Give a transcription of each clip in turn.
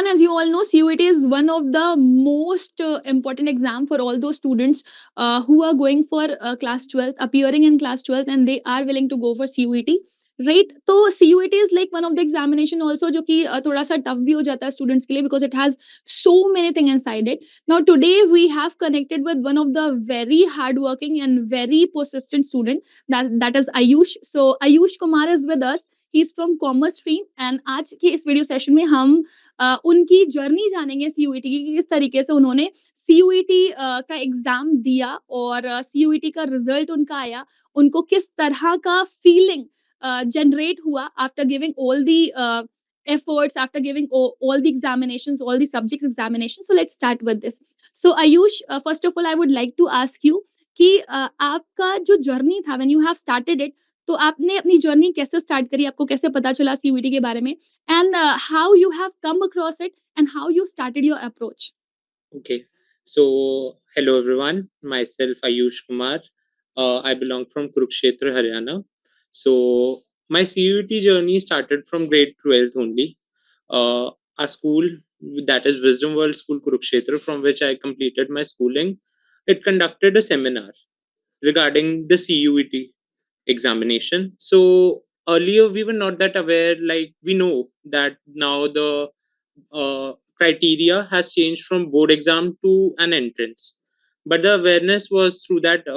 everyone, as you all know, CUET is one of the most important exam for all those students who are going for class 12th, appearing in class 12th, and they are willing to go for CUET. Right, so CUET is like one of the examination also जो कि थोड़ा सा tough भी हो जाता है students के लिए because it has so many things inside it. Now today we have connected with one of the very hardworking and very persistent student, that is Ayush. So Ayush Kumar is with us. He is from commerce stream and आज के इस video session में हम उनकी journey जानेंगे CUET की कि किस तरीके से उन्होंने सीयूईटी का एग्जाम दिया और सीयूईटी का रिजल्ट उनका आया, उनको किस तरह का फीलिंग जनरेट हुआ after giving all the efforts, after giving all the examinations, all the subjects examinations. So let's start with this. So Ayush, first of all I would like to ask you कि आपका जो journey था when you have started it, तो आपने अपनी journey कैसे start करी, आपको कैसे पता चला सीयूईटी के बारे में, and how you have come across it and how you started your approach. Okay, so hello everyone. Myself Ayush Kumar. I belong from Kurukshetra, Haryana. So my CUET journey started from grade 12th only. A school that is Wisdom World School Kurukshetra, from which I completed my schooling. It conducted a seminar regarding the CUET examination. So earlier we were not that aware. Like we know that now the criteria has changed from board exam to an entrance, but the awareness was through that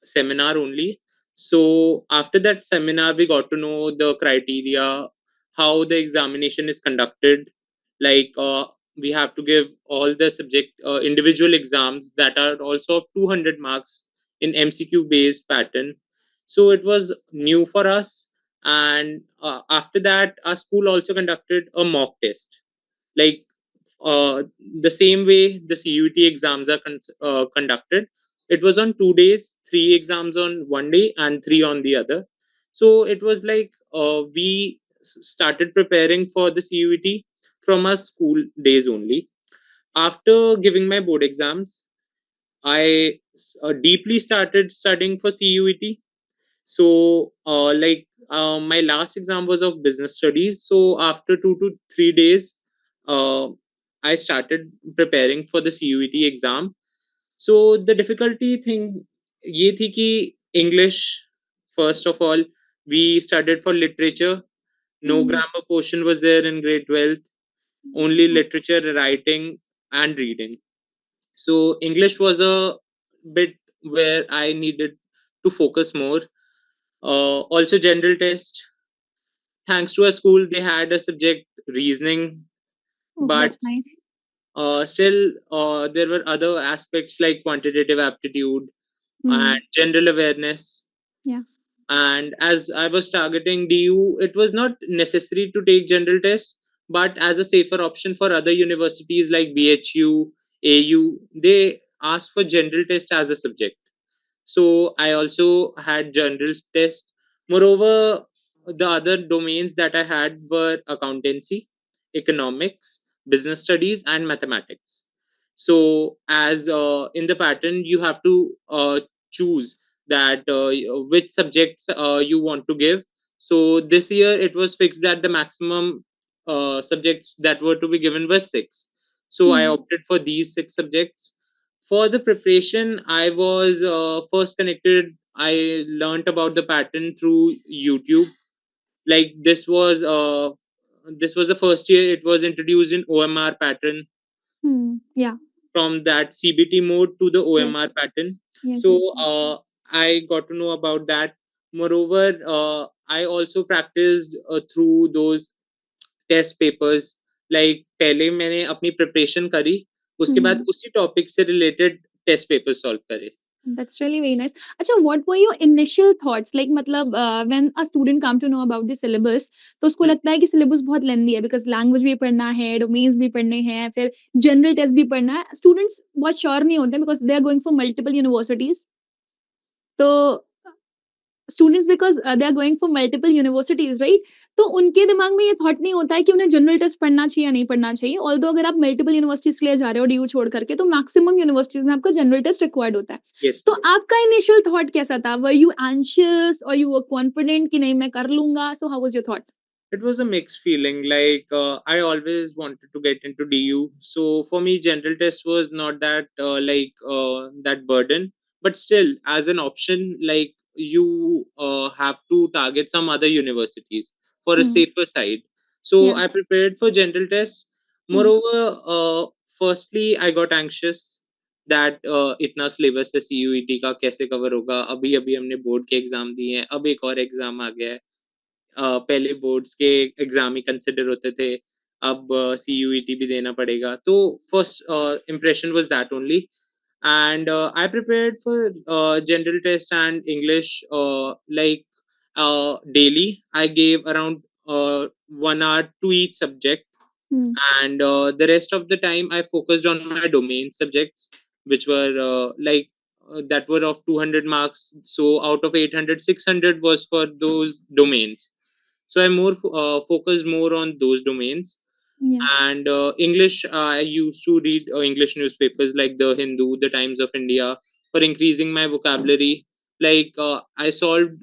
seminar only. So after that seminar we got to know the criteria, how the examination is conducted. Like we have to give all the subject individual exams that are also of 200 marks in MCQ based pattern. So it was new for us. And after that our school also conducted a mock test, like uh, the same way the CUET exams are conducted. It was on 2 days, three exams on one day and three on the other. So it was like we started preparing for the CUET from our school days only. After giving my board exams, I deeply started studying for CUET. So my last exam was of business studies. So after 2 to 3 days, uh, I started preparing for the CUET exam. So the difficulty thing ये थी कि English, first of all, we studied for literature. No grammar portion was there in grade 12th, only literature, writing and reading. So English was a bit where I needed to focus more. Also general test. Thanks to a school, they had a subject reasoning, Oh, but that's nice. still there were other aspects like quantitative aptitude and Hmm. general awareness. Yeah. And as I was targeting DU, it was not necessary to take general test, but as a safer option for other universities like BHU, AU, they asked for general test as a subject. So I also had general test. Moreover, the other domains that I had were accountancy, economics, business studies, and mathematics. So as in the pattern, you have to choose that which subjects you want to give. So this year it was fixed that the maximum subjects that were to be given were six. So I Hmm. opted for these six subjects. For the preparation, I was first connected. I learned about the pattern through YouTube. Like this was the first year it was introduced in OMR pattern, Hmm. Yeah. from that CBT mode to the Yes. OMR pattern. Yes. So Yes. Yes. I got to know about that. Moreover, I also practiced through those test papers. Like पहले मैंने अपनी preparation करी, उसके बाद Hmm. उसी topic से related test paper solve करे. That's really very nice. Acha, what were your initial thoughts? Like, मतलब when a student come to know about the syllabus, तो उसको लगता है कि syllabus बहुत lengthy है because language भी पढ़ना है, domains भी पढ़ने हैं, फिर general test भी पढ़ना है. Students बहुत sure नहीं होते because they are going for multiple universities. तो students because they are going for multiple universities right, तो उनके दिमाग में ये थॉट नहीं होता है कि उन्हें जनरल टेस्ट पढ़ना चाहिए या नहीं पढ़ना चाहिए. ऑल्दो अगर आप मल्टीपल यूनिवर्सिटीज के लिए जा रहे हो डीयू छोड़ करके, तो मैक्सिमम यूनिवर्सिटीज में आपका जनरल टेस्ट रिक्वायर्ड होता है. यस. तो आपका इनिशियल थॉट कैसा था? वर यू एंशियस और यू वर कॉन्फिडेंट कि नहीं मैं कर लूंगा? So how was your thought? It was a mixed feeling. Like I always wanted to get into DU, so for me, general test was not that that burden. But still, as an option, like you have to target some other universities for a Hmm. safer side. So Yeah. I prepared for general test. Hmm. Moreover, firstly, I got anxious that इतना syllabus है CUET का कैसे cover होगा. अभी अभी हमने board के exam दिए हैं, अब एक और एग्जाम आ गया है. पहले बोर्ड्स के एग्जाम ही कंसिडर होते थे, अब CUET भी देना पड़ेगा. तो first impression was that only. And I prepared for general test and English daily. I gave around 1 hour to each subject, Hmm. and the rest of the time I focused on my domain subjects, which were that were of 200 marks. So out of 800, 600 was for those domains. So I more focused more on those domains. Yeah. And English, I used to read English newspapers like the Hindu, the Times of India, for increasing my vocabulary. Like I solved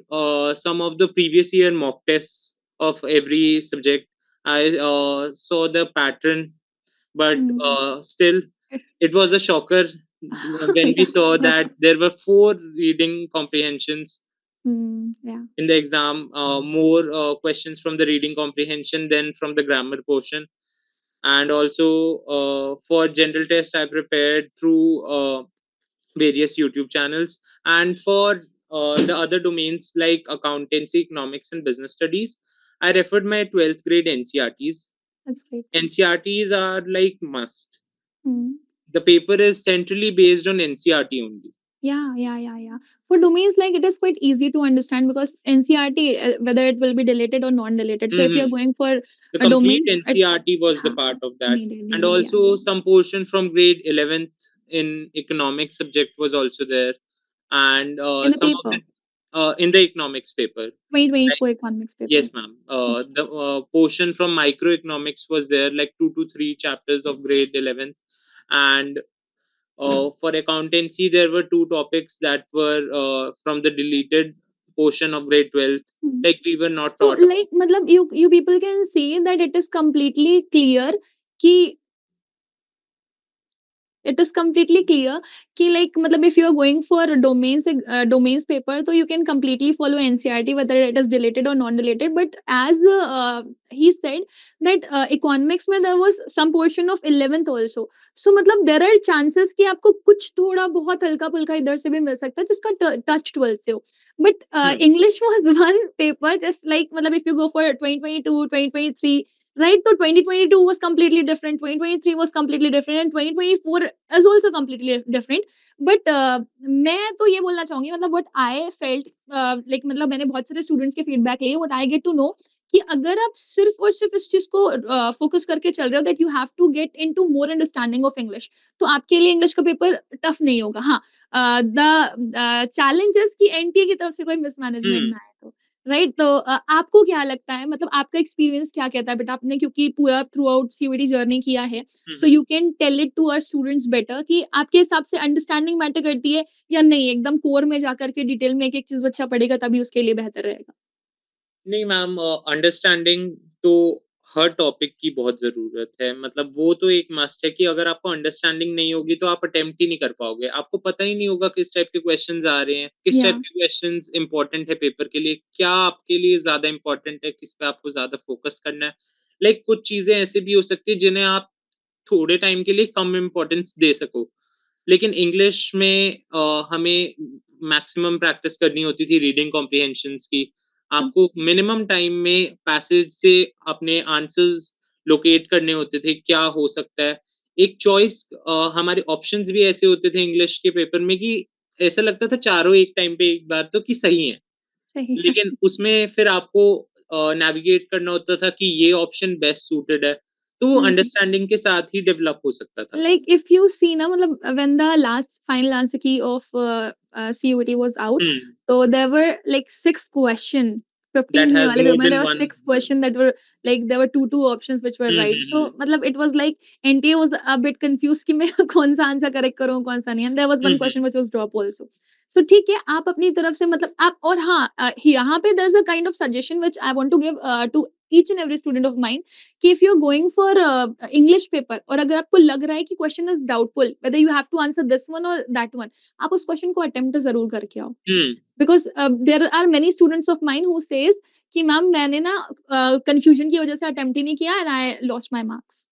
some of the previous year mock tests of every subject. I saw the pattern, but Hmm. still it was a shocker when we Yeah. saw That's. that there were 4 reading comprehensions Hmm. Yeah. in the exam, more questions from the reading comprehension than from the grammar portion. And also for general test, I prepared through various YouTube channels. And for the other domains like accountancy, economics, and business studies, I referred my 12th grade NCRTs. That's great. NCRTs are like must. Hmm. The paper is centrally based on NCRT only. Yeah, yeah, yeah, yeah. For domains, like it is quite easy to understand because NCRT, whether it will be deleted or non-deleted. So if you're Mhm. going for The a complete domain, it NCRT was the ha part of that. And needed, yeah. also some portion from grade 11th in economics subject was also there. And In the some of the paper, in the economics paper. Like, 2024 economics paper. yes, ma'am. Okay. The portion from microeconomics was there, like 2 to 3 chapters of grade 11th. And for accountancy, there were 2 topics that were from the deleted portion of grade 12th. Hmm. Like we were not So taught about. like, matlab, you people can say that it is completely clear कि it is completely clear कि like मतलब if you are going for domains paper so you can completely follow NCRT whether it is deleted or non-deleted but as he said that economics में there was some portion of 11th also so मतलब there are chances कि आपको कुछ थोड़ा बहुत हल्का फुल्का इधर से भी मिल सकता है जिसका टच 12th से हो but Hmm. English was one paper just like मतलब if you go for 2022 2023 right? So 2022 was completely different, 2023 was completely different, and 2024 is also completely different. But मैं तो ये बोलना चाहूँगी मतलब what I felt like मतलब मैंने बहुत सारे स्टूडेंट्स के फीडबैक लिए what I get to know कि अगर आप सिर्फ और सिर्फ इस चीज को फोकस करके चल रहे हो that you have to get into more understanding of English तो आपके लिए इंग्लिश का पेपर टफ नहीं होगा हाँ द चैलेंजेस की एनटीए की तरफ से कोई मिसमैनेजमेंट Hmm. ना आए तो राइट तो आपको क्या लगता है मतलब आपका एक्सपीरियंस क्या कहता है बट आपने क्योंकि पूरा थ्रू आउट सीयूईटी जर्नी किया है so Hmm. You can tell it to our students better कि आपके हिसाब से अंडरस्टैंडिंग मैटर करती है या नहीं एकदम कोर में जाकर के डिटेल में एक एक चीज बच्चा पढ़ेगा तभी उसके लिए बेहतर रहेगा नहीं मैम, अंडरस्टैंडिंग तो हर टॉपिक की बहुत ज़रूरत है. मतलब वो तो एक मस्ट है कि अगर आपको अंडरस्टैंडिंग नहीं होगी तो आप अटेम्प्ट ही नहीं कर पाओगे. आपको पता ही नहीं होगा किस टाइप के क्वेश्चंस आ रहे हैं, किस या टाइप के क्वेश्चंस इंपॉर्टेंट है पेपर के लिए, क्या आपके लिए ज़्यादा इंपॉर्टेंट है, किस पे आपको ज़्यादा फोकस करना है. लाइक कुछ चीज़ें ऐसी भी हो सकती है जिन्हें आप थोड़े टाइम के लिए कम इम्पोर्टेंस दे सको. लेकिन इंग्लिश में हमें मैक्सिमम प्रैक्टिस करनी होती थी रीडिंग कॉम्प्रिहेंशंस की. आपको मिनिमम टाइम में पैसेज से अपने आंसर्स लोकेट करने होते थे, क्या हो सकता है. एक चॉइस हमारे ऑप्शंस भी ऐसे होते थे इंग्लिश के पेपर में कि ऐसा लगता था चारों एक टाइम पे एक बार तो कि सही है. सही है लेकिन उसमें फिर आपको नेविगेट करना होता था कि ये ऑप्शन बेस्ट सूटेड है. तो वो अंडरस्टैंडिंग के साथ ही डेवलप हो सकता था. like if you see na matlab when the last final answer key of COT was out Hmm. so there were like 6 question That 15 mein has wale more paper mein than there were one. 6 question that were like there were two options which were right so Mhm, matlab it was like NTA was a bit confused कि मैं कौन सा answer correct करूँ कौन सा नहीं and there was one mhm, question which was drop also so ठीक है आप अपनी तरफ से मतलब आप और हाँ यहाँ पे there's a kind of suggestion which I want to give to each and every student of mine कि if you're going for English paper और अगर आपको लग रहा है कि question is doubtful whether you have to answer this one or that one, आप उस question को attempt जरूर करके आओ. हुँ, Because there are many students of mine who says कि मैम मैंने ना confusion की वजह से attempt ही नहीं किया and I lost my marks.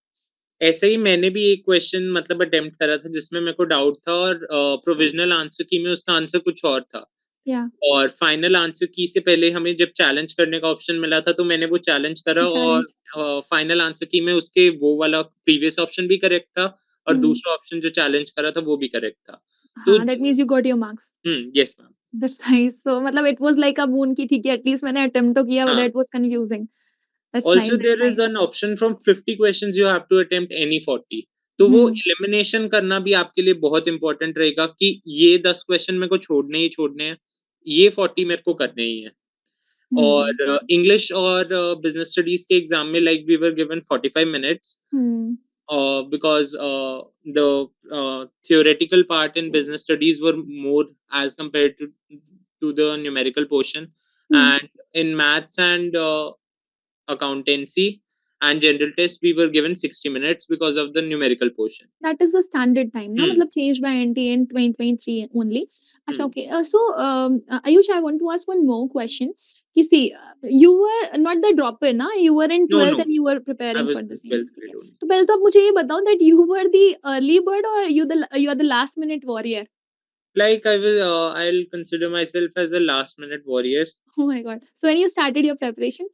ऐसे ही मैंने भी एक क्वेश्चन मतलब अटेम्प्ट करा था जिसमें मेरे को डाउट था और प्रोविज़नल आंसर की में उसका आंसर कुछ और था। Yeah, और फाइनल आंसर की से पहले हमें जब चैलेंज करने का ऑप्शन मिला था, तो मैंने वो चैलेंज करा और challenge. फाइनल आंसर की में उसके वो वाला प्रीवियस ऑप्शन भी करेक्ट था और Hmm. दूसरा ऑप्शन जो चैलेंज करा था, वो भी करेक्ट था। तो हाँ, that means you got your marks. Yes ma'am. That's nice. So मतलब it was like a boon कि ठीक है एटलीस्ट मैंने attempt तो किया whether हाँ। it was confusing. That's Also nice. That's there is nice. an option from 50 questions you have to attempt any 40 तो वो Hmm. एलिमिनेशन करना भी आपके लिए बहुत इम्पोर्टेंट रहेगा कि ये 10 क्वेश्चन मेरे को छोड़ने ही छोड़ने हैं, ये 40 मेरे को करने ही हैं। Hmm. और इंग्लिश और बिज़नेस स्टडीज़ के एग्ज़ाम में like we were given 45 minutes Hmm. because the theoretical part in business studies were more as compared to the numerical portion, Hmm. and in maths and accountancy and general test we were given 60 minutes because of the numerical portion. That is the standard time ना Hmm. मतलब changed by NTA in 2023 only. अच्छा Hmm. okay. So Ayush, I want to ask one more question. कि see, you were not the dropper ना, you were in No, 12th no, and you were I preparing for was the in same. 12th ठीक है. grade only. तो पहले तो आप मुझे ये बताओ that you were the early bird or you are the last minute warrior. Like I will, I'll consider myself as a last minute warrior Oh my god. So when you started your preparation?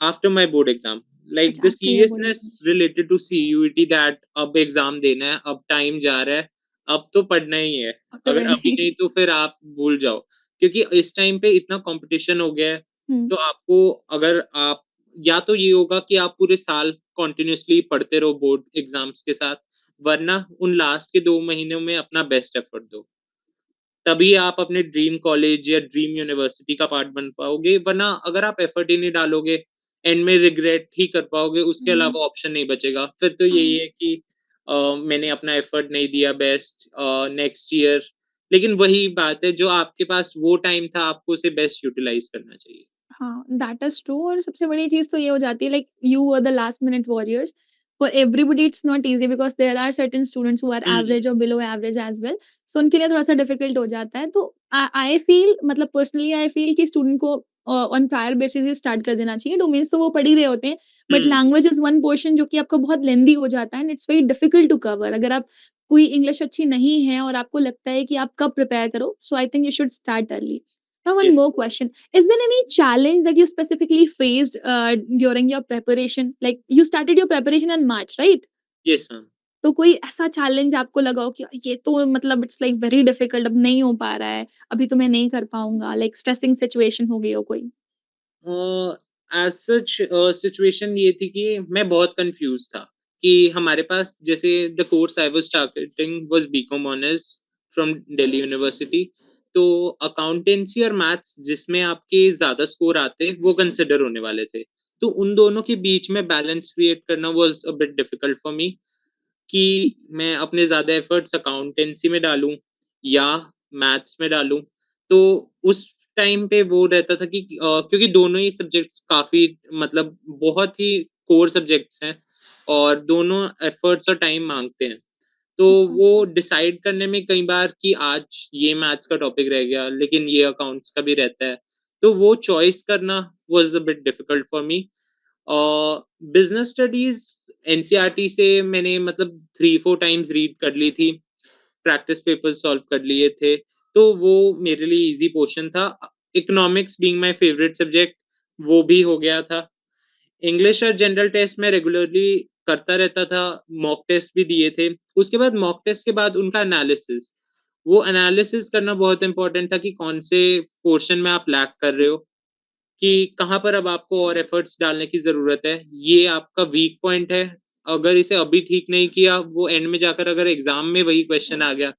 after my board exam. Like अच्छा the after your board exam. seriousness related to CUET that अब exam देना है, अब time जा रहा है, अब तो पढ़ना ही है। अब तो अगर पढ़ना अभी ही नहीं तो फिर आप भूल जाओ। क्योंकि इस टाइम पे इतना कॉम्पिटिशन हो गया है, हुँ, तो आपको अगर आप या तो ये होगा कि आप पूरे साल कंटिन्यूअसली पढ़ते रहो बोर्ड एग्जाम्स के साथ, वरना उन लास्ट के 2 महीनों में अपना बेस्ट एफर्ट दो। तभी आप अपने ड्रीम कॉलेज या ड्रीम यूनिवर्सिटी का पार्ट बन पाओगे, वरना अगर आप एफर्ट ही नहीं डालोगे, एंड में रिग्रेट ही कर पाओगे, उसके हुँ, अलावा ऑप्शन नहीं बचेगा। फिर तो यही हाँ, है कि मैंने अपना एफर्ट नहीं दिया बेस्ट नेक्स्ट ईयर लेकिन वही बात है जो आपके पास वो टाइम था, आपको उसे बेस्ट यूटिलाइज़ करना चाहिए। हाँ, दैट इज़ ट्रू और सबसे बड़ी चीज़ तो ये हो जाती है like you are the last minute warriors. For everybody it's not easy because there are certain students who are um, average और below average as well. So उनके लिए थोड़ा-सा डिफिकल्ट हो जाता है। तो आई फील मतलब पर्सनली आई फील कि स्टूडेंट को ऑन ट्रायल बेसिस ही स्टार्ट कर देना चाहिए। डोमेन्स तो वो पढ़ ही रहे होते हैं, but um, language is one portion जो कि आपका बहुत लेंथी हो जाता है and it's very difficult to cover. अगर आप कोई इंग्लिश अच्छी नहीं है और आपको लगता है कि आप कब प्रिपेयर करो, so I think you should start early. Now one yes, more question. Is there any challenge that you specifically faced during your preparation? Like you started your preparation in March, right? Yes ma'am. तो कोई ऐसा challenge आपको लगा हो कि ये तो मतलब इट्स लाइक वेरी डिफिकल्ट अब नहीं हो पा रहा है, अभी तो मैं नहीं कर पाऊँगा, लाइक स्ट्रेसिंग सिचुएशन हो गई हो कोई? एज़ सच सिचुएशन ये थी कि मैं बहुत कन्फ्यूज़ था कि हमारे पास जैसे the course I was targeting was BCom honours from Delhi University. तो अकाउंटेंसी और मैथ्स जिसमें आपके ज़्यादा स्कोर आते, वो कंसिडर होने वाले थे। तो उन दोनों के बीच में बैलेंस क्रिएट करना was a bit difficult for me कि मैं अपने ज़्यादा एफर्ट्स अकाउंटेंसी में डालूँ या मैथ्स में डालूँ। तो उस टाइम पे वो रहता था कि क्योंकि दोनों ही सब्जेक्ट्स काफ़ी मतलब बहुत ही कोर सब्जेक्ट्स हैं और दोनों एफर्ट्स और टाइम माँगते हैं। तो ऑफ वो कोर्स। डिसाइड करने में कई बार कि आज ये मैथ्स का टॉपिक रह गया, लेकिन ये अकाउंट्स का भी रहता है। तो वो चॉइस करना was a bit difficult for me. A, business studies NCERT से मैंने मतलब 3-4 टाइम्स रीड कर ली थी, प्रैक्टिस पेपर्स सॉल्व कर लिए थे, तो वो मेरे लिए ईज़ी पोर्शन था। Economics being my favourite subject वो भी हो गया था। इंग्लिश और जनरल टेस्ट मैं रेगुलरली करता रहता था, मॉक टेस्ट भी दिए थे। उसके बाद मॉक टेस्ट के बाद उनका एनालिसिस, वो एनालिसिस करना बहुत इम्पोर्टेंट था कि कौन से पोर्शन में आप लैग कर रहे हो। कि कहाँ पर अब आपको और एफर्ट्स डालने की ज़रूरत है। ये आपका वीक पॉइंट है, अगर इसे अभी ठीक नहीं किया, वो एंड में जाकर अगर एग्ज़ाम में वही क्वेश्चन आ गया,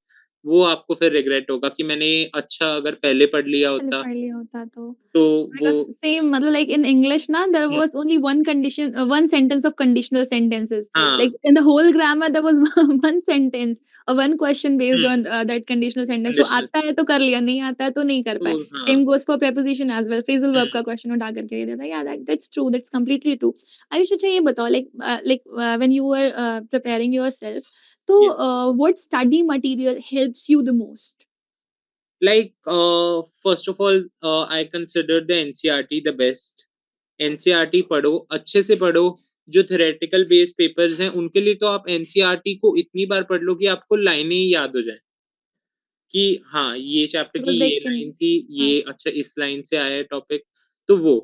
वो आपको फिर रिग्रेट होगा कि मैंने अच्छा अगर पहले पढ़ लिया पहले होता, पढ़ लिया होता तो। तो वो Because same मतलब like in English na there hmm, was only one condition one sentence of conditional sentences. हाँ, Like in the whole grammar there was one sentence or one question based hmm, on that conditional sentence. तो conditional आता है तो कर लिया, नहीं आता है तो नहीं कर तो पाए. हाँ, Same goes for preposition as well. Phrasal hmm, verb का question उठा करके दे देता है. Yeah, that's true. That's completely true. Ayush अच्छा ये बताओ when you were preparing yourself, तो yes. what study material helps you the most? Like, first of all, I consider the NCERT the best. NCERT पढ़ो, अच्छे से पढ़ो। जो थ्योरेटिकल बेस्ड पेपर्स हैं, उनके लिए तो आप एनसीईआरटी को इतनी बार पढ़ लो कि आपको लाइनें ही याद हो जाएँ कि हाँ, ये चैप्टर की Because they ये लाइन can थी, ये ask. अच्छा इस लाइन से आया है टॉपिक। तो वो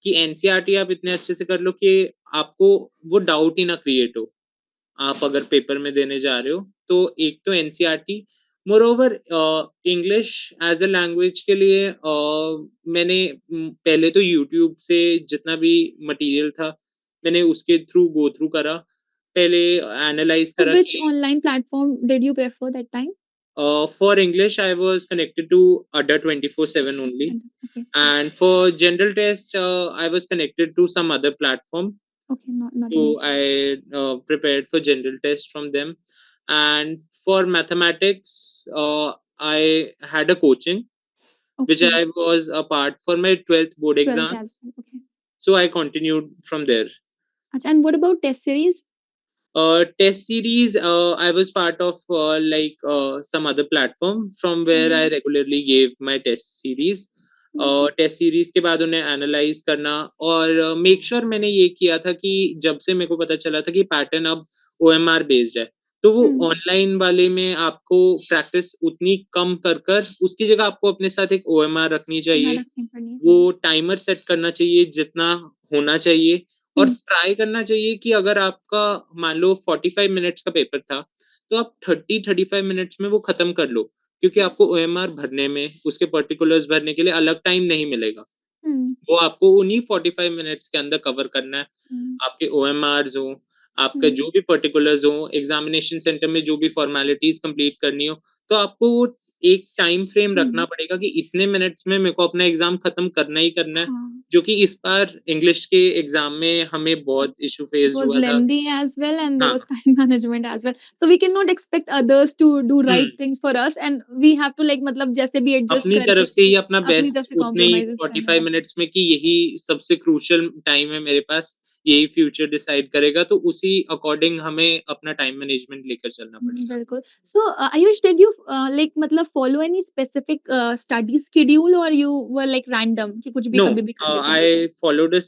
कि एनसीईआरटी आप इतने अच्छे से कर लो कि आपको वो डाउट ही ना क्रिएट हो। आप अगर पेपर में देने जा रहे हो, तो एक तो NCERT moreover English as a language के लिए मैंने पहले तो यूट्यूब से जितना भी मटीरियल था, मैंने उसके थ्रू गो थ्रू करा। पहले एनालाइज़ So करा which कि online platform did you prefer that time? for English, I was connected to Adda 24/7 only, Okay, okay. and for general test, I was connected to some other platform. Okay, not So any. I prepared for general test from them, and for mathematics, I had a coaching which Okay, I was a part for my 12th board 12th exam. as well. Okay. So I continued from there. Acha, and what about test series? Test series, I was part of some other platform from where I Mhm. regularly gave my test series. Mhm. Test series के बाद उन्हें analyse करना और make sure मैंने ये किया था कि जब से मेरे को पता चला था कि पैटर्न अब ओएमआर बेस्ड है, तो वो हुँ, ऑनलाइन वाले में आपको प्रैक्टिस उतनी कम कर कर उसकी जगह आपको अपने साथ एक ओएमआर रखनी ना चाहिए। रखनी पड़ी। वो टाइमर सेट करना चाहिए जितना होना चाहिए और हुँ, ट्राई करना चाहिए कि अगर आपका मान लो 45 मिनट्स का पेपर था, तो आप 30-35 मिनट्स में वो खत्म कर लो, क्योंकि आपको ओएमआर भरने में, उसके पर्टिकुलर्स भरने के लिए अलग टाइम नहीं मिलेगा। हुँ, वो आपको उन्हीं 45 मिनट्स के अंदर कवर करना है। हुँ, आपके ओएमआर्स हों, आपका हुँ, जो भी पर्टिकुलर्स हों, एग्ज़ामिनेशन सेंटर में जो भी फ़ॉर्मेलिटीज़ कंप्लीट करनी हो, तो आपको वो एक टाइम फ्रेम रखना हुँ। पड़ेगा कि इतने मिनट्स में मेरे को अपना एग्ज़ाम खत्म करना ही करना है, हाँ, जो कि इस बार इंग्लिश के एग्ज़ाम में हमें बहुत इश्यू it फेस्ड was हुआ था। lengthy as well and there हाँ, was time management as well. So we cannot expect others to do hmm, right things for us and we have to like मतलब जैसे भी adjust अपनी तरफ करके से ही अपना अपनी तरफ बेस्ट से उतने ही कॉम्प्रोमाइज़ेज़ करने 45 पड़ते हैं। मिनट्स में कि यही सबसे क्रूशियल टाइम है मेरे पास, यही फ्यूचर डिसाइड करेगा, तो उसी अकॉर्डिंग हमें अपना टाइम मैनेजमेंट लेकर चलना पड़ेगा। बिल्कुल। सो आयुष डिड यू लाइक मतलब follow any specific study schedule और यू वर लाइक रैंडम कि कुछ भी No, कभी भी कर लेते हैं? I followed a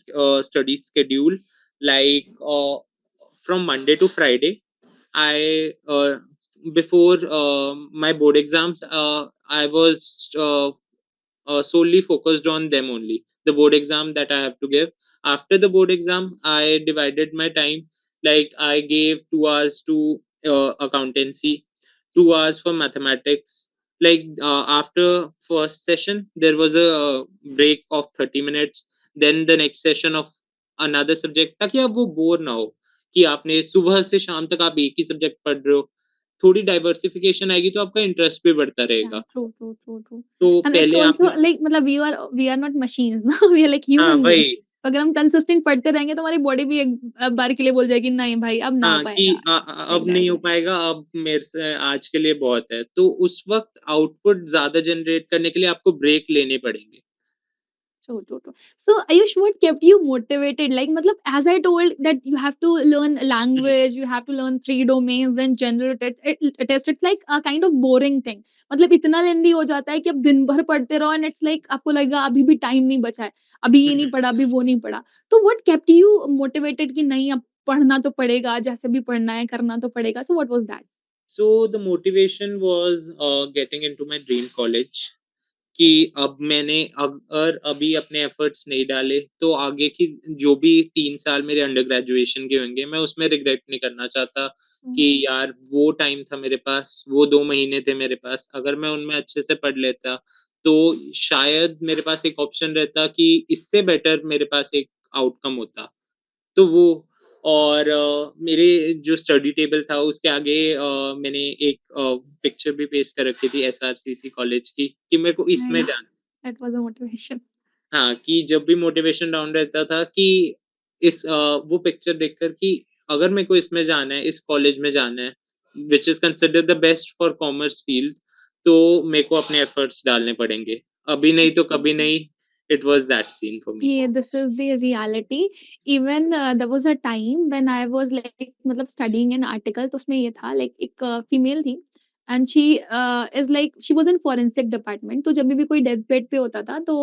study schedule like from Monday to Friday. I before my board exams, I was solely focused on them only. The board exam that I have to give. After the board exam, I divided my time. Like I gave 2 hours to accountancy, 2 hours for mathematics. Like after first session, there was a break of 30 minutes. Then the next session of another subject, ताकि आप वो bore ना हो कि आपने सुबह से शाम तक आप एक ही सब्जेक्ट पढ़ रहे हो। थोड़ी डाइवर्सिफिकेशन आएगी तो आपका इंटरेस्ट भी बढ़ता Yeah, रहेगा। true, true, true, true. तो And it's पहले also आपने like मतलब we are not machines ना we are like हाँ, human beings. वही। तो अगर हम कंसिस्टेंट पढ़ते रहेंगे तो हमारी बॉडी भी एक बार के लिए बोल जाएगी नहीं भाई अब ना हो हाँ, कि पाएगा अब लाइक दैट। नहीं हो पाएगा, अब मेरे से आज के लिए बहुत है। तो उस वक़्त आउटपुट ज़्यादा जनरेट करने के लिए आपको ब्रेक लेने पड़ेंगे। True, true, true. So, Ayush, what kept you motivated? Like, matlab, as I told that you have to learn hmm, language, you have to learn three domains, then general test. It's like a kind of boring thing. मतलब इतना लेंदी हो जाता है कि अब दिन भर पढ़ते रहो एंड इट्स लाइक आपको लगेगा अभी भी टाइम नहीं बचा है, अभी ये हुँ, नहीं हुँ। पढ़ा, अभी वो नहीं पढ़ा। तो व्हाट केप्ट यू मोटिवेटेड कि नहीं अब पढ़ना तो पड़ेगा, जैसे भी पढ़ना है करना तो पड़ेगा। So what was that? So the motivation was getting into my dream college कि अब मैंने अगर अभी अपने एफर्ट्स नहीं डाले, तो आगे की जो भी 3 साल मेरे अंडर ग्रेजुएशन के होंगे, मैं उसमें रिग्रेट नहीं करना चाहता कि यार वो टाइम था मेरे पास, वो 2 महीने थे मेरे पास, अगर मैं उनमें अच्छे से पढ़ लेता, तो शायद मेरे पास एक ऑप्शन रहता कि इससे बेटर मेरे पास एक आउटकम होता। तो वो और मेरे जो स्टडी टेबल था उसके आगे मैंने एक पिक्चर भी पेस्ट कर रखी थी एसआरसीसी कॉलेज की कि मेरे को इसमें नाइस, जाना दैट वाज़ अ मोटिवेशन। हाँ, कि जब भी मोटिवेशन डाउन रहता था कि वो पिक्चर देखकर कि अगर मेरे को इसमें जाना है, इस कॉलेज में जाना है, which is considered the best for commerce field, तो मेरे को अपने एफर्ट्स डालने पड़ेंगे। अभी नहीं तो कभी नहीं, it was that scene for me. Yeah, this is the reality. Even there was a time when I was like मतलब studying an article तो उसमें ये था like एक फीमेल थी and she is like she was in forensic department तो जब भी कोई डेथ बेड पे होता था तो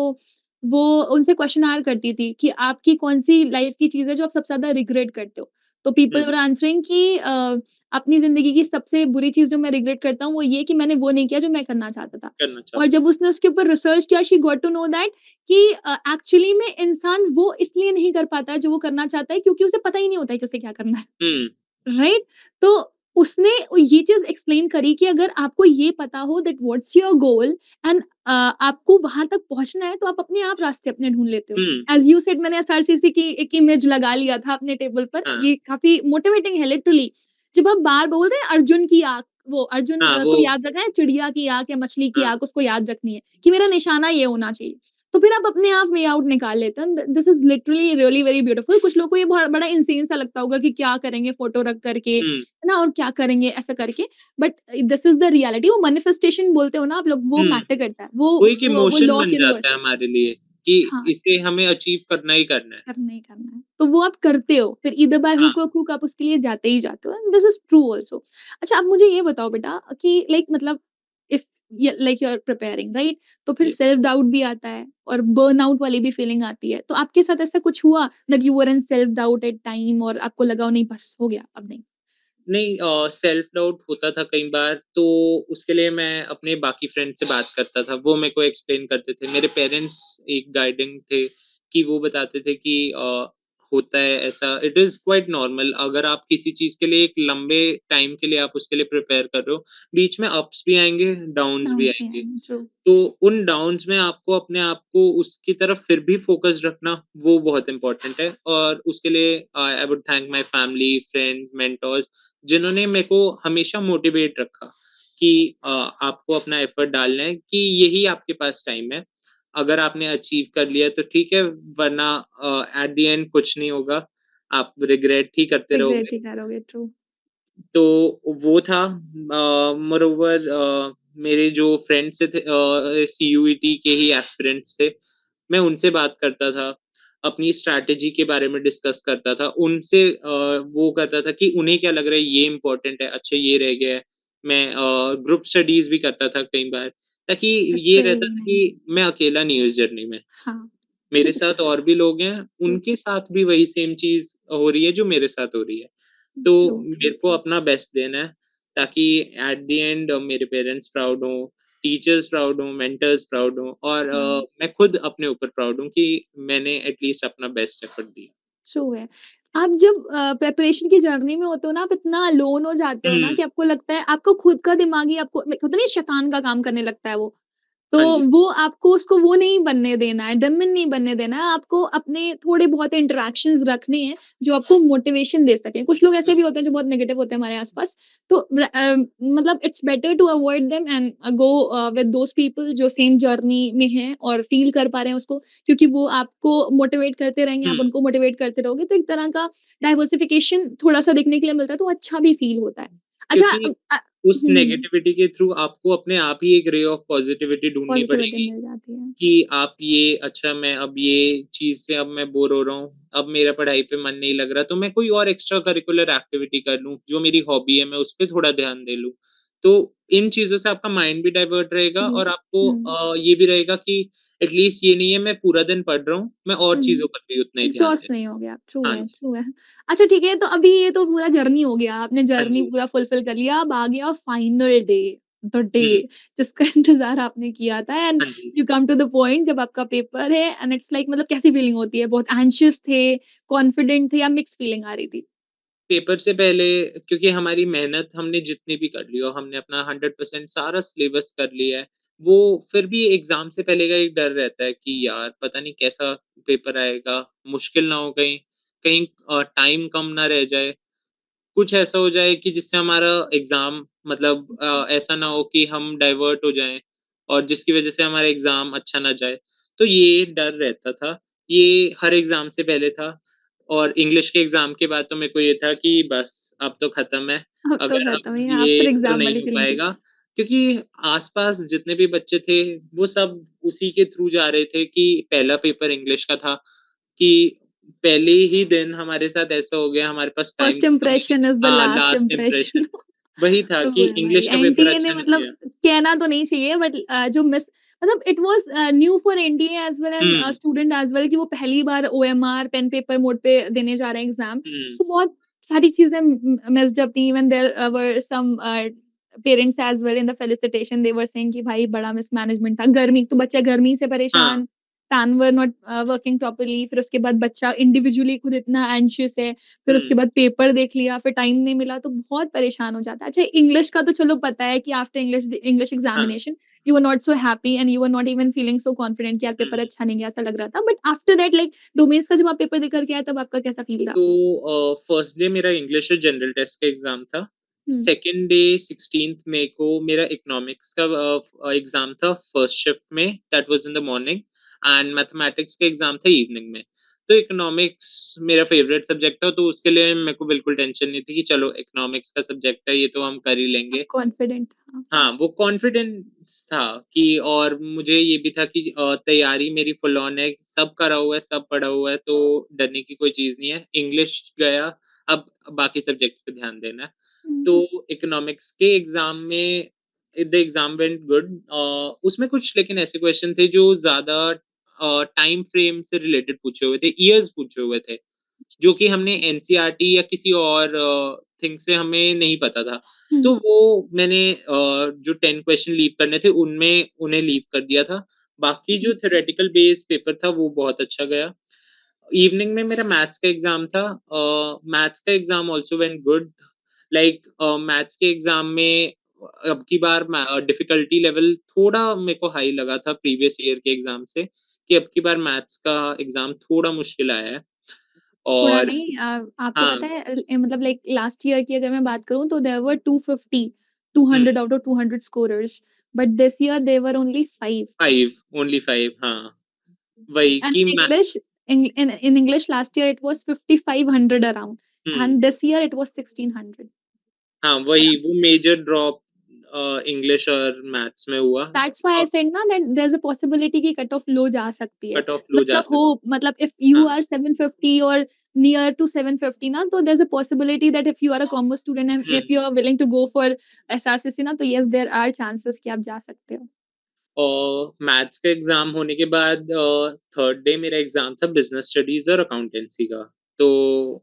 वो उनसे क्वेश्चन आर करती थी कि आपकी कौन सी लाइफ की चीज़ है जो आप सबसे ज़्यादा रिग्रेट करते हो तो पीपल हुँ, वर आंसरिंग कि अपनी ज़िंदगी की सबसे बुरी चीज़ जो मैं रिग्रेट करता हूँ वो ये कि मैंने वो नहीं किया जो मैं करना चाहता था करना और चाहता जब उसने उसके ऊपर रिसर्च किया she got to know that कि एक्चुअली में इंसान वो इसलिए नहीं कर पाता है जो वो करना चाहता है क्योंकि उसे पता ही नहीं होता है कि उसे क्या करना है। हुँ, राइट? तो उसने ये चीज़ एक्सप्लेन करी कि अगर आपको ये पता हो that what's your goal and आपको वहाँ तक पहुँचना है तो आप अपने आप रास्ते अपने ढूँढ लेते हो। हुँ, एज़ यू सेड मैंने एसआरसीसी की एक इमेज लगा लिया था अपने टेबल पर। हाँ, ये काफ़ी मोटिवेटिंग है लिटरली। जब आप बार बोलते हैं अर्जुन की आँख, वो अर्जुन हाँ, को वो याद रखना है चिड़िया की आँख या मछली की हाँ, आँख उसको याद रखनी है कि मेरा निशाना ये होना चाहिए। तो फिर आप अपने आप वे आउट निकाल लेते हैं। This is literally really very beautiful. कुछ लोगों को ये बहुत बड़ा इंसेन सा लगता होगा कि क्या करेंगे फ़ोटो रख कर के, हुँ, है ना? और क्या करेंगे ऐसा करके। But this is the reality वो मैनिफेस्टेशन बोलते हो ना आप लोग वो हुँ। मैटर करता है। वो एक वो इमोशन लॉ ऑफ बन जाता यूनिवर्स है है। हमारे लिए कि हाँ, इसे हमें अचीव करना ही करना है। करना ही करना है। तो वो आप करते हो। फिर ईदर बाय हाँ, हुक और क्रूक आप उसके लिए जाते ही जाते हो and this is true also. अच्छा आप मुझे ये बताओ बेटा कि लाइक मतलब if like you are preparing right? तो फिर ये सेल्फ डाउट भी आता है और बर्नआउट वाली भी फीलिंग आती है। तो आपके साथ ऐसा कुछ हुआ that you were in self doubt at time और आपको लगा नहीं बस हो गया अब नहीं? नहीं सेल्फ डाउट होता था कई बार, तो उसके लिए मैं अपने बाकी फ्रेंड से बात करता था। वो मेरे को एक्सप्लेन करते थे। मेरे पेरेंट्स एक गाइडिंग थे कि वो बताते थे कि होता है ऐसा, इट इज़ क्वाइट नॉर्मल अगर आप किसी चीज़ के लिए एक लंबे टाइम के लिए आप उसके लिए प्रिपेयर कर रहे हो, बीच में अप्स भी आएँगे, डाउन्स भी डाउट्स भी आएँगे। आएँगे, ट्रू। तो उन डाउन्स में आपको अपने आप को उसकी तरफ फिर भी फ़ोकस्ड रखना, वो बहुत इम्पोर्टेंट है और उसके लिए I would thank my family, friends, mentors जिन्होंने मेरे को हमेशा मोटिवेट रखा कि आपको अपना एफर्ट डालना है कि यही आपके पास टाइम है। अगर आपने अचीव कर लिया तो ठीक है, वरना एट द एंड कुछ नहीं होगा। आप रिग्रेट ही करते रहोगे। रिग्रेट ही करोगे, ट्रू। तो वो था मोरोवर मेरे जो फ्रेंड्स थे सीयूईटी के ही एस्पिरेंट्स थे। मैं उनसे बात करता था, अपनी स्ट्रैटेजी के बारे में डिस्कस करता था। उनसे वो करता था कि उन्हें क्या लग रहा है ये इम्पोर्टेंट है, अच्छा ये रह गया है। मैं ग्रुप स्टडीज़ भी करता था कई बार, ताकि दैट्स ये रहता रियली था नाइस। कि मैं अकेला नहीं हूँ इस जर्नी में। हाँ। मेरे साथ और भी लोग हैं, ट्रू, उनके साथ भी वही सेम चीज़ हो रही है जो मेरे साथ हो रही है। तो ट्रू, ट्रू। मेरे को अपना बेस्ट देना है ताकि एट द एंड मेरे पेरेंट्स प्राउड हों, टीचर्स प्राउड हों, मेंटर्स प्राउड हों और हुँ। मैं खुद अपने ऊपर प्राउड हूँ कि मैंने एट लीस्ट अपना बेस्ट एफर्ट दिया। ट्रू है। आप जब प्रिपरेशन की जर्नी में होते हो ना, आप इतना अलोन हो जाते हो ना हुँ, कि आपको लगता है आपको खुद का दिमाग ही आपको होता नहीं है शैतान का काम करने लगता है वो। तो हाँ जी। वो आपको उसको वो नहीं बनने देना है, डमिन नहीं बनने देना है, आपको अपने थोड़े बहुत इंटरैक्शंस रखने हैं, जो आपको मोटिवेशन दे सकें। कुछ लोग ऐसे हुँ, भी होते हैं जो बहुत नेगेटिव होते हैं हमारे आस-पास, तो मतलब it's better to avoid them and go with those people जो सेम जर्नी में हैं और फ़ील कर पा रहे हैं उसको, क्योंकि वो आपको मोटिवेट करते रहेंगे, आप हुँ, उनको मोटिवेट करते रहोगे, तो एक तरह का डाइवर्सिफ़िकेशन थोड़ा-सा देखने के लिए मिलता है, तो अच्छा भी फ़ील होता है। अच्छा क्योंकि उस हुँ, नेगेटिविटी के थ्रू आपको अपने आप ही एक रे ऑफ पॉज़िटिविटी ढूँढनी पॉज़िटिविटी पड़ेगी। मिल जाती है। कि आप ये अच्छा मैं अब ये चीज़ से अब मैं बोर हो रहा हूँ, अब मेरा पढ़ाई पे मन नहीं लग रहा, तो मैं कोई और एक्स्ट्रा करिकुलर एक्टिविटी कर लूँ, जो मेरी हॉबी है, मैं उस पे थोड़ा ध्यान दे लूँ। तो इन चीज़ों से आपका माइंड भी डाइवर्ट रहेगा जी। और आपको हुँ। ये भी रहेगा कि एट लीस्ट ये नहीं है मैं पूरा दिन पढ़ रहा हूँ, मैं और हुँ। चीज़ों पर भी उतना ही ध्यान दे एग्ज़ॉस्ट नहीं हो गया, ट्रू रहा हूँ। हाँ है, जी, ट्रू है। अच्छा ठीक है, तो अभी ये तो पूरा जर्नी हो गया, आपने हाँ जर्नी जी। पूरा फुलफ़िल कर लिया, अब आ गया फाइनल डे, द डे हुँ, जिसका इंतज़ार आपने किया था एंड हाँ जी। You come to the point जब आपका पेपर है एंड इट्स लाइक मतलब कैसी फीलिंग होती है? बहुत एंग्ज़ियस थे, कॉन्फिडेंट थे या मिक्स्ड फीलिंग आ रही थी? पेपर से पहले क्योंकि हमारी मेहनत हमने जितनी भी कर ली और हमने अपना 100% सारा सिलेबस कर लिया है, वो फिर भी एग्ज़ाम से पहले का एक डर रहता है कि यार पता नहीं कैसा पेपर आएगा, मुश्किल ना हो कहीं। कहीं टाइम कम ना रह जाए, कुछ ऐसा हो जाए कि जिससे हमारा एग्ज़ाम मतलब ऐसा ना हो कि हम डाइवर्ट हो जाएँ और जिसकी वज़ह से हमारा एग्ज़ाम अच्छा ना जाए। तो ये डर रहता था, ये हर एग्ज़ाम से पहले था और इंग्लिश के एग्ज़ाम के बाद तो मेरे को ये था कि बस अब तो ख़त्म है, अब तो अगर खत्म अब है, ये आफ्टर तो एग्जाम नहीं वाली हो फीलिंग थी। पाएगा क्योंकि आस-पास जितने भी बच्चे थे, वो सब उसी के थ्रू जा रहे थे कि पहला पेपर इंग्लिश का था कि पहले ही दिन हमारे साथ ऐसा हो गया, हमारे पास टाइम फर्स्ट खत्म हो गया। इंप्रेशन इज द हाँ, लास्ट लास्ट इंप्रेशन। इंप्रेशन वही था तो कि वो है भाई, इंग्लिश का पेपर एनटीए ने अच्छा नहीं मतलब किया। कहना तो नहीं चाहिए बट जो मिस मतलब it was new for NTA as well and hmm, student as well कि वो पहली बार ओएमआर पेन पेपर मोड पे देने जा रहे हैं एग्ज़ाम। हुँ, सो बहुत सारी चीज़ें मिस्ड अप थी even there were some parents as well in the felicitation they were saying कि भाई बड़ा मिसमैनेजमेंट था। गर्मी तो बच्चे गर्मी से हाँ, परेशान, fan were not working properly फिर उसके बाद बच्चा इंडिविजुअली खुद इतना एंग्ज़ियस है। फिर हुँ, उसके बाद पेपर देख लिया, फिर टाइम नहीं मिला तो बहुत परेशान हो जाता है। अच्छा इंग्लिश का तो चलो पता है कि आफ्टर इंग्लिश हाँ, examination you were not so happy and you were not even feeling so confident कि यार पेपर हुँ। अच्छा नहीं गया ऐसा लग रहा था। But after that like domains का जब आप पेपर देकर के आए तब आपका कैसा फ़ील था? तो फर्स्ट डे मेरा इंग्लिश और जनरल टेस्ट का एग्ज़ाम था। हुँ, सेकंड डे 16th मई को मेरा इकोनॉमिक्स का एग्ज़ाम था फर्स्ट शिफ्ट में, that was in the morning and mathematics का एग्ज़ाम था इवनिंग में। तो इकोनॉमिक्स मेरा फ़ेवरेट सब्जेक्ट था, तो उसके लिए मेरे को बिल्कुल टेंशन नहीं थी कि चलो इकोनॉमिक्स का सब्जेक्ट है, ये तो हम कर ही आप लेंगे। कॉन्फिडेंट हाँ। हाँ, वो कॉन्फिडेंस था कि और मुझे ये भी था कि तैयारी मेरी फुल ऑन है, सब करा हुआ है, सब पढ़ा हुआ है, तो डरने की कोई चीज़ नहीं है। इंग्लिश गया, अब बाकी सब्जेक्ट्स पे ध्यान देना है। हुँ, तो इकोनॉमिक्स के एग्ज़ाम में द एग्ज़ाम वेंट गुड उसमें कुछ लेकिन ऐसे क्वेश्चन थे जो ज़्यादा टाइम फ्रेम से रिलेटेड पूछे हुए थे, ईयर्स पूछे हुए थे। जो कि हमने एनसीईआरटी या किसी और थिंग से हमें नहीं पता था। हुँ, तो वो मैंने जो 10 क्वेश्चन लीव करने थे उनमें उन्हें लीव कर दिया था। बाकी हुँ, जो थ्योरेटिकल बेस्ड पेपर था वो बहुत अच्छा गया। इवनिंग में मेरा मैथ्स का एग्ज़ाम था। मैथ्स का exam also went good like maths के एग्ज़ाम में अब की बार डिफ़िकल्टी लेवल थोड़ा मेरे को हाई लगा था प्रीवियस ईयर के एग्ज़ाम से कि अब की बार मैथ्स का एग्ज़ाम थोड़ा मुश्किल आया है थोड़ा और नहीं आपको हाँ, पता है मतलब लाइक लास्ट ईयर की अगर मैं बात करूँ तो there were 250 um, 200 out of 200 scorers but this year there were only 5 5 only 5 हाँ, वही and कि in मैं English in English last year it was 5500 around hmm, and this year it was 1600. हाँ, वही वो मेजर ड्रॉप इंग्लिश और maths में हुआ That's why I और said ना that there's a possibility कि कट ऑफ लो जा सकती है. कट ऑफ लो मतलब जा हो सकता मतलब if you हाँ, are 750 or near to 750 ना तो there's a possibility that if you are a commerce student and hmm, if you are willing to go for SRCC ना तो yes there are chances कि आप जा सकते हो. और मैथ्स का एग्ज़ाम होने के बाद थर्ड डे मेरा एग्ज़ाम था बिज़नेस स्टडीज़ और अकाउंटेंसी का। तो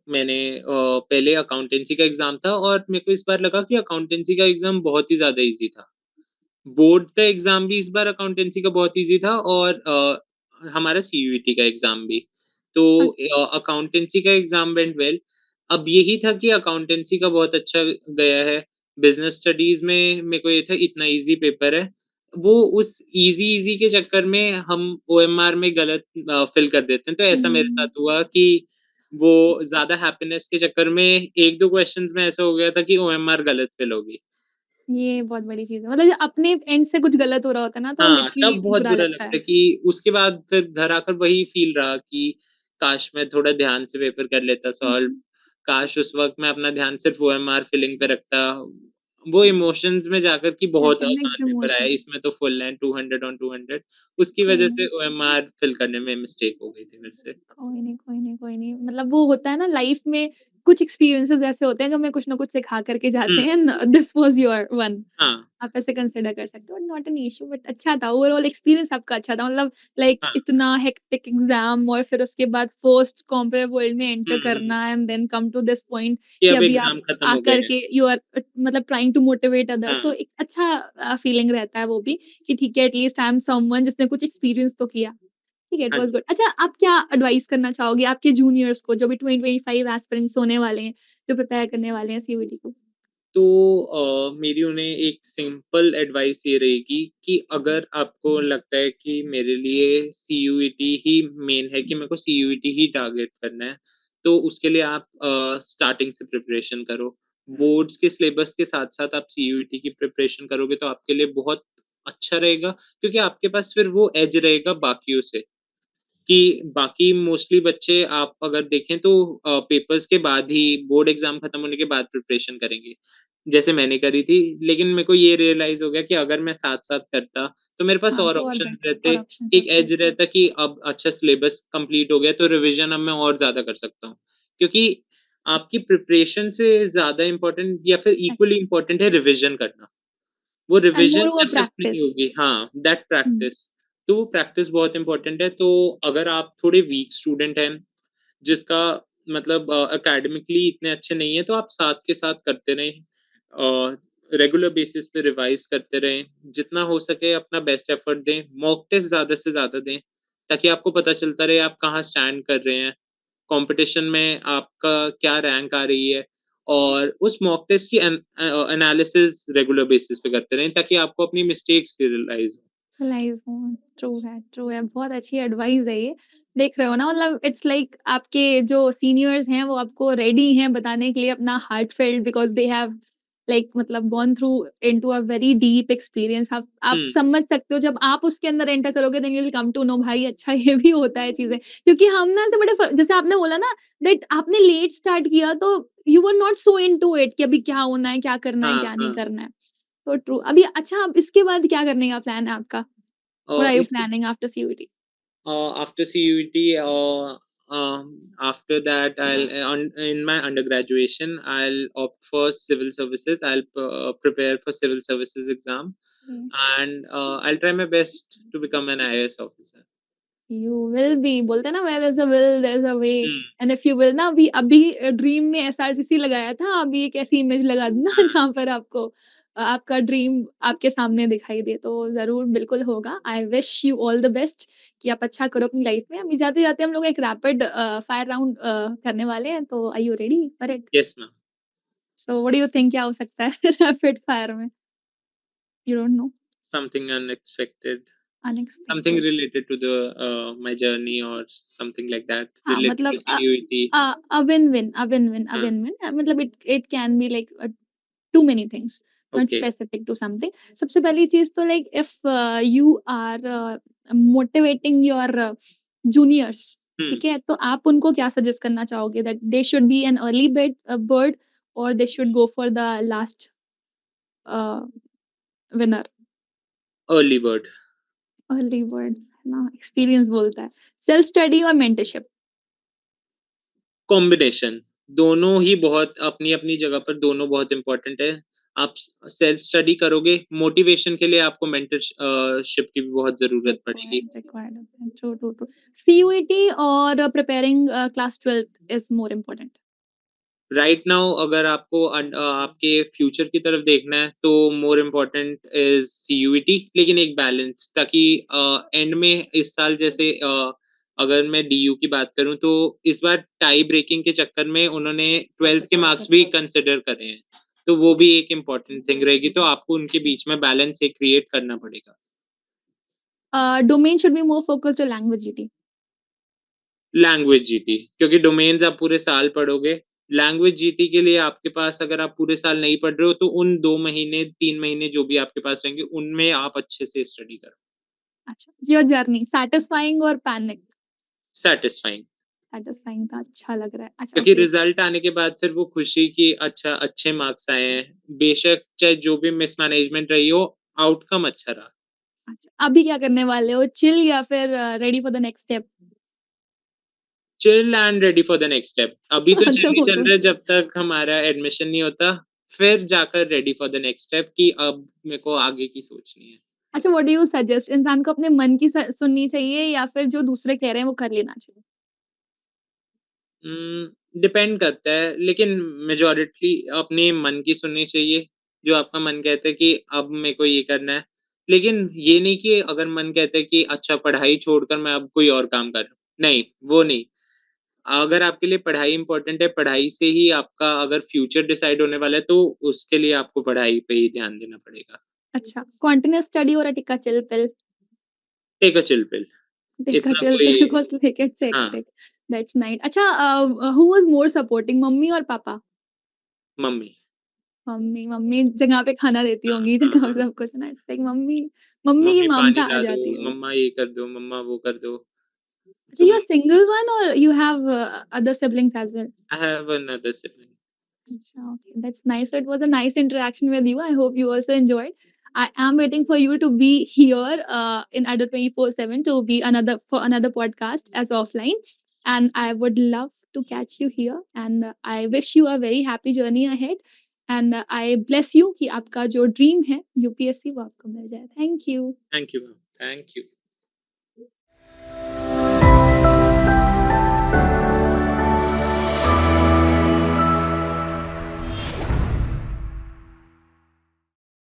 मैंने पहले अकाउंटेंसी का एग्ज़ाम था और मेरे को इस बार लगा कि अकाउंटेंसी का एग्ज़ाम बहुत ही ज़्यादा ईज़ी था। बोर्ड का एग्ज़ाम भी इस बार अकाउंटेंसी का बहुत ईज़ी था और हमारा सीयूईटी का एग्ज़ाम भी। तो अच्छा. अकाउंटेंसी का एग्ज़ाम वेंट वेल। अब यही था कि अकाउंटेंसी का बहुत अच्छा गया है। बिज़नेस स्टडीज़ में मेरे को ये था इतना ईज़ी पेपर है। वो उस ईज़ी के चक्कर में हम ओएमआर में गलत फ़िल कर देते हैं। तो ऐसा मेरे हुँ. साथ हुआ कि वो ज़्यादा हैप्पीनेस के चक्कर में 1-2 क्वेश्चन्स में ऐसा हो गया था कि ओएमआर गलत फ़िल हो गई। ये बहुत बड़ी चीज़ है. मतलब जब अपने एंड से कुछ गलत हो रहा होता है ना तो हाँ, लिटरली तब बहुत बुरा बुरा लगता लगता है. है कि उसके बाद फिर घर आकर वही फ़ील रहा कि काश मैं थोड़ा ध्यान से पेपर कर लेता सॉल्व, हुँ. काश उस वक़्त मैं अपना ध्यान सिर्फ़ ओएमआर फिलिंग पे रखता। वो इमोशंस में जाकर कि बहुत कहते हैं आसान मिक्स्ड पेपर आया है, इमोशंस. इसमें तो फुल है 200 ऑन 200 उसकी कोई वज़ह नहीं. से ओएमआर फिल करने में मिस्टेक हो गई थी मेरे से। कोई नहीं, कोई नहीं, कोई नहीं। मतलब वो होता है ना लाइफ में कुछ एक्सपीरियंसेस ऐसे होते हैं जो हमें कुछ ना कुछ सिखा कर के जाते हुँ, हैं दिस वाज़ योर वन हाँ, आप ऐसे कंसिडर कर सकते हो नॉट एन इश्यू बट अच्छा था ओवरऑल एक्सपीरियंस आपका अच्छा था मतलब लाइक हाँ, इतना हेक्टिक एग्ज़ाम और फिर उसके बाद फर्स्ट कॉम्पिटिटिव वर्ल्ड में एंटर हुँ, करना and then come to this point कि कि अब अभी आप एग्ज़ाम खत्म हो गए आकर हैं। के यू आर मतलब trying to motivate others so हाँ, एक अच्छा फीलिंग रहता है वो भी कि ठीक है एटलीस्ट आई एम समवन जिसने कुछ एक्सपीरियंस तो किया। ठीक है, इट हाँ वाज़ जी। गुड। अच्छा, आप क्या एडवाइस करना चाहोगे आपके जूनियर्स को जो भी 2025 एस्पिरेंट्स होने वाले हैं, जो प्रिपेयर करने वाले हैं सीयूईटी को? तो मेरी उन्हें एक सिंपल एडवाइस ये रहेगी कि अगर आपको लगता है कि मेरे लिए सीयूईटी ही मेन है कि मेरे को सीयूईटी ही टारगेट करना है, तो उसके लिए आप स्टार्टिंग से प्रिपरेशन करो। बोर्ड्स के सिलेबस के साथ-साथ आप सीयूईटी की प्रिपरेशन करोगे तो आपके लिए बहुत अच्छा रहेगा, क्योंकि आपके पास फिर वो एज रहेगा बाकियों से, कि बाकी मोस्टली बच्चे आप अगर देखें तो पेपर्स के बाद ही, बोर्ड एग्ज़ाम खत्म होने के बाद प्रिपरेशन करेंगे। जैसे मैंने करी थी, लेकिन मेरे को ये रियलाइज़ हो गया कि अगर मैं साथ-साथ करता, तो मेरे पास हाँ, और तो और ऑप्शंस बेटर रहते, और ऑप्शंस एक होते हैं। एज रहता कि अब अच्छा सिलेबस कंप्लीट हो गया, तो रिविज़न अब मैं और ज़्यादा कर सकता हूँ। क्योंकि आपकी प्रिपरेशन से ज़्यादा इम्पोर्टेंट या फिर इक्वली इम्पोर्टेंट है रिविज़न करना। वो एंड रिविज़न मोर ओवर जब तक नहीं प्रैक्टिस। होगी, हाँ, दैट हुँ, प्रैक्टिस, तो वो प्रैक्टिस बहुत इम्पोर्टेंट है। तो अगर आप थोड़े वीक स्टूडेंट हैं, जिसका मतलब एकेडमिकली इतने अच्छे नहीं है, तो आप साथ के साथ करते रहें। रेगुलर बेसिस पे रिवाइज़ करते रहें, जितना हो सके अपना बेस्ट एफर्ट दें, मॉक टेस्ट ज़्यादा से ज़्यादा दें, ताकि आपको पता चलता रहे आप कहाँ स्टैंड कर रहे हैं, कॉम्पिटिशन में आपका क्या रैंक आ रही है, और उस मॉक टेस्ट की एनालिसिस रेगुलर बेसिस पे करते रहें, ताकि आपको अपनी मिस्टेक्स रियलाइज़ हो। रियलाइज़ हो। ट्रू है, बहुत अच्छी एडवाइस है ये। देख रहे हो ना मतलब इट्स लाइक आपके जो सीनियर्स हैं वो आपको रेडी हैं बताने के लिए अपना heartfelt because they have like मतलब gone through into a very deep experience आप हुँ, समझ सकते हो जब आप उसके अंदर एंटर करोगे then you will come to know भाई अच्छा ये भी होता है चीज़ें। क्योंकि हम ना ऐसे बड़े जैसे आपने बोला ना दैट आपने लेट स्टार्ट किया तो you were not so into it कि अभी क्या होना है, क्या करना है, हाँ, क्या नहीं हाँ। करना है। तो ट्रू। अभी अच्छा अब इसके बाद क्या करने का प्लान है आपका? What are you इसके planning after CUET? after CUET, after that, in my undergraduation, I'll opt for civil services. I'll prepare for civil services exam, Mm. and I'll try my best to become an IAS officer. You will be बोलते हैं ना where there's a will there's a way Hmm. and if you will ना अभी dream में SRCC लगाया था अभी एक ऐसी इमेज लगा दूँ ना जहाँ पर आपको आपका ड्रीम आपके सामने दिखाई दे तो ज़रूर बिल्कुल होगा। I wish you all the best कि आप अच्छा करो अपनी लाइफ में। अभी जाते-जाते हम लोग एक रैपिड फायर राउंड करने वाले हैं तो are you ready for it? Yes, ma'am. So what do you think क्या हो सकता है रैपिड फायर में? You don't know? Something unexpected, something unexpected. related to the my journey, or something like that, हाँ, related to मतलब CUET. a win-win, a win-win, a Huh. win-win मतलब it can be like too many things, not Okay. specific to something. सबसे पहली चीज़ तो like if you are motivating your juniors, Hmm. ठीक है? तो आप उनको क्या सजेस्ट करना चाहोगे that they should be an early bird or they should go for the last uh, winner? Early bird. Early bird है ना? एक्सपीरियंस बोलता है। सेल्फ स्टडी और मेंटरशिप। कॉम्बिनेशन, दोनों ही बहुत अपनी-अपनी जगह पर दोनों बहुत इम्पोर्टेंट है। आप सेल्फ स्टडी करोगे, मोटिवेशन के लिए आपको शिप की भी बहुत ज़रूरत पड़ेगी। रिक्वायर्ड होता है। True, true, true. सीयूईटी और preparing class 12th is more important. Right now अगर आपको आपके फ्यूचर की तरफ देखना है, तो मोर इम्पोर्टेंट इज़ सीयूईटी, लेकिन एक बैलेंस, ताकि एंड में इस साल जैसे अगर मैं डीयू की बात करूँ, तो इस बार टाई ब्रेकिंग के चक्कर में उन्होंने 12th के मार्क्स भी कंसिडर करे हैं। तो वो भी एक इम्पोर्टेंट थिंग रहेगी, तो आपको उनके बीच में बैलेंस एक क्रिएट करना पड़ेगा। Domain should be more focused on language GT. Language GT, क्योंकि डोमेन्स आप पूरे साल पढ़ोगे। लैंग्वेज जीटी के लिए आपके पास, अगर आप पूरे साल नहीं पढ़ रहे हो, तो उन 2 महीने, 3 महीने जो भी आपके पास रहेंगे, उनमें आप अच्छे से स्टडी करो। अच्छा, योर जर्नी सैटिस्फाइंग और पैनिक? सैटिस्फाइंग, सैटिस्फाइंग था, अच्छा लग रहा है। अच्छा क्योंकि ओके, रिजल्ट आने के बाद फिर वो खुशी कि अच्छा अच्छे मार्क्स आए हैं, बेशक चाहे जो भी मिसमैनेजमेंट रही हो, आउटकम अच्छा रहा। अच्छा। अभी क्या करने वाले हो? चिल या फिर ready for the next step? Chill and ready for the next step. अभी तो चिल अच्छा ही वो चल तो रहा है जब तक हमारा एडमिशन नहीं होता, फिर जाकर ready for the next step कि अब मेरे को आगे की सोचनी है। अच्छा व्हाट डू यू सजेस्ट इंसान को अपने मन की सुननी चाहिए या फिर जो दूसरे कह रहे हैं वो कर लेना चाहिए? डिपेंड करता है, लेकिन मेजॉरिटी अपने मन की सुननी चाहिए, जो आपका मन कहता है कि अब मेरे को ये करना है। लेकिन ये नहीं कि अगर मन कहता है कि अच्छा पढ़ाई छोड़कर मैं अब कोई और काम कर रहा हूँ, नहीं, वो नहीं। अगर आपके लिए पढ़ाई इम्पोर्टेंट है, पढ़ाई से ही आपका अगर फ्यूचर डिसाइड होने वाला है, तो उसके लिए आपको पढ़ाई पे ही ध्यान देना पड़ेगा। अच्छा, कंटीन्यूअस स्टडी और take a chill pill? Take a chill pill, take a इतना चिल कोई, पिल बिकॉज़ लाइक इट्स हाँ, हेक्टिक। That's nice. अच्छा, who was more supporting, mummy और पापा? मम्मी। मम्मी, मम्मी जगह पे खाना देती हाँ, होंगी हाँ, जगह पे हाँ। सब कुछ ना, इट्स लाइक मम्मी, मम्मी की मम्मी पानी ममता आ ला दो, जाती है वो। मम्मा ये कर दो, मम्मा वो कर दो। अच्छा, तो यू आर सिंगल वन और you have other siblings as well? I have another sibling. Acha, okay, that's nice. So it was a nice interaction with you. I hope you also enjoyed. I am waiting for you to be here in Adult 24/7 to be another for another podcast as offline. And I would love to catch you here. And I wish you a very happy journey ahead. And I bless you कि आपका जो dream है UPSC वो आपको मिल जाए. Thank you. Thank you, ma'am. Thank you.